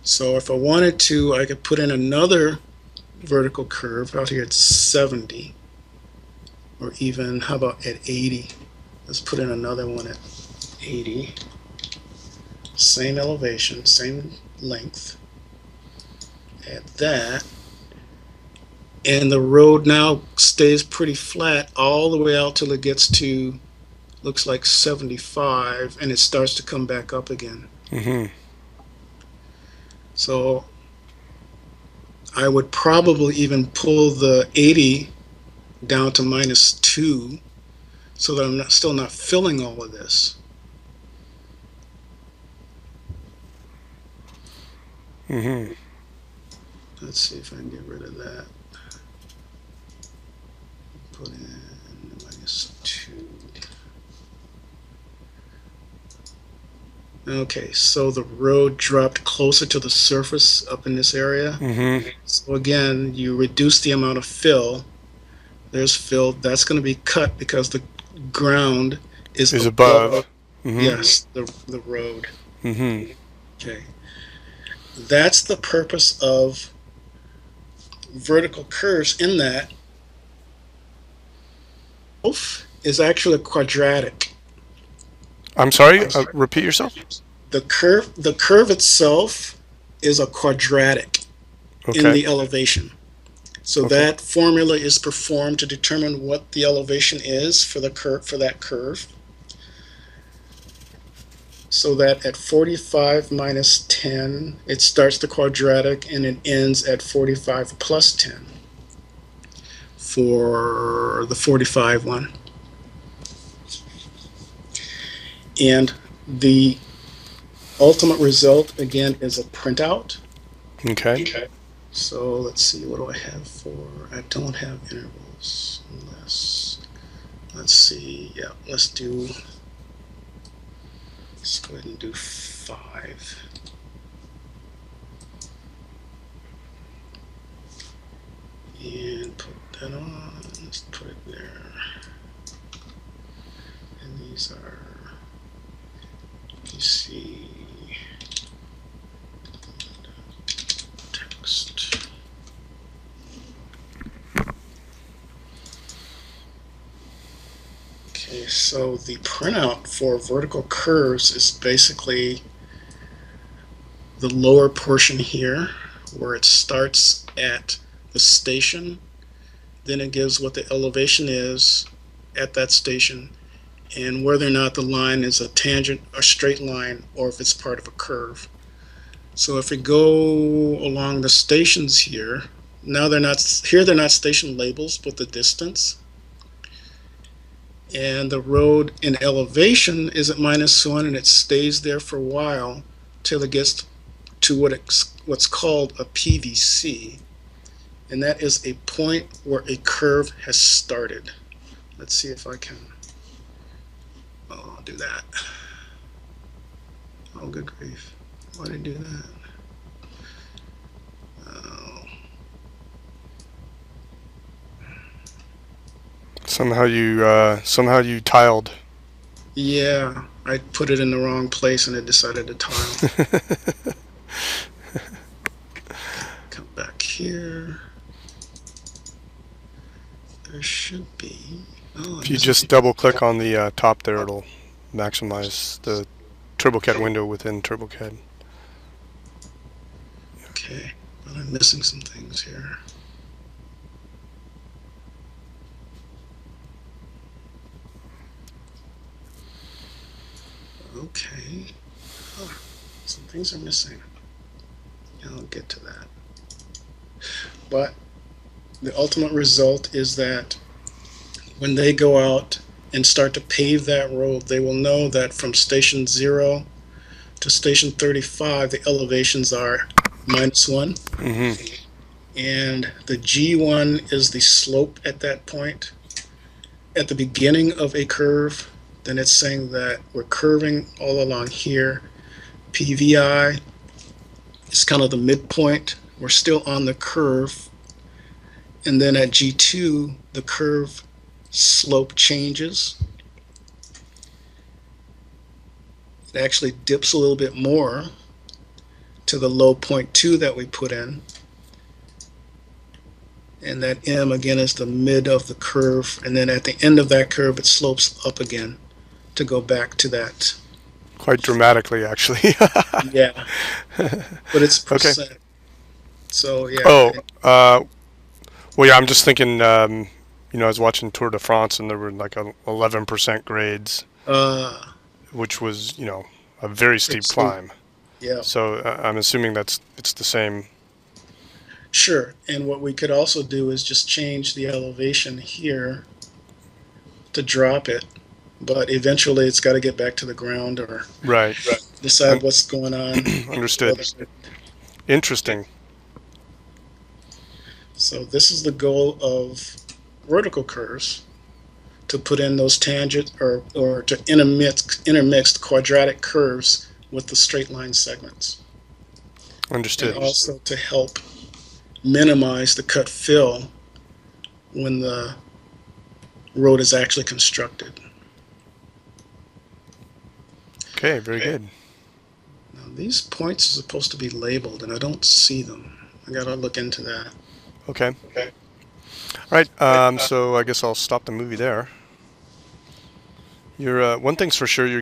So if I wanted to, I could put in another vertical curve out here at 70, or even, how about at 80? Let's put in another one at 80. Same elevation, same length. Add that. And the road now stays pretty flat all the way out till it gets to, looks like 75, and it starts to come back up again. Mm-hmm. So I would probably even pull the 80 down to -2 so that I'm still not filling all of this. Mm-hmm. Let's see if I can get rid of that. Put in -2. Okay, so the road dropped closer to the surface up in this area. Mm-hmm. So again, you reduce the amount of fill. There's fill. That's going to be cut because the ground is Is above, above. Mm-hmm. yes, the road. Mm-hmm. Okay. That's the purpose of vertical curves, in that is actually quadratic. I'm sorry. Repeat yourself. The curve itself is a quadratic in Okay. the elevation. So Okay. that formula is performed to determine what the elevation is for the curve, for that curve. So that at 45 minus 10, it starts the quadratic and it ends at 45 plus 10 for the 45 one. And the ultimate result, again, is a printout. Okay. Okay. So let's see, what do I have for, I don't have intervals, unless, let's see, yeah, let's go ahead and do 5. And put that on, let's put it there. And these are PC text. Okay, so the printout for vertical curves is basically the lower portion here, where it starts at the station, then it gives what the elevation is at that station, and whether or not the line is a tangent, a straight line, or if it's part of a curve. So if we go along the stations here, now they're not station labels, but the distance. And the road in elevation is at -1, and it stays there for a while till it gets to what's called a PVC, and that is a point where a curve has started. Let's see if I can. Oh, I'll do that. Oh, good grief! Why did I do that? Oh. Somehow you tiled. Yeah, I put it in the wrong place and it decided to tile. Come back here. There should be. Oh, If you just double click on the top there, it'll maximize the TurboCAD window within TurboCAD. okay, but I'm missing some things here. Okay. Oh, some things are missing. I'll get to that. But the ultimate result is that when they go out and start to pave that road, they will know that from station 0 to station 35, the elevations are -1. Mm-hmm. And the G1 is the slope at that point. At the beginning of a curve, then it's saying that we're curving all along here. PVI is kind of the midpoint. We're still on the curve. And then at G2, the curve slope changes. It actually dips a little bit more. to the low point 2 that we put in. And that M again is the mid of the curve, and then at the end of that curve it slopes up again to go back to that. Quite dramatically, actually. Yeah, but it's Okay. percent. So yeah, Oh, well, yeah. I'm just thinking. I was watching Tour de France, and there were like 11% grades, uh, which was a very pretty steep steep. climb. Yeah, So I'm assuming it's the same. sure. And what we could also do is just change the elevation here to drop it, but eventually it's got to get back to the ground or Right. decide what's going on with the Understood. weather. Interesting. So this is the goal of vertical curves, to put in those tangent or to intermix quadratic curves with the straight line segments, and Understood. also to help minimize the cut fill when the road is actually constructed. Okay. Very good. Now, these points are supposed to be labeled, and I don't see them. I gotta look into that. Okay. All right. So I guess I'll stop the movie there. You're one thing's for sure. You're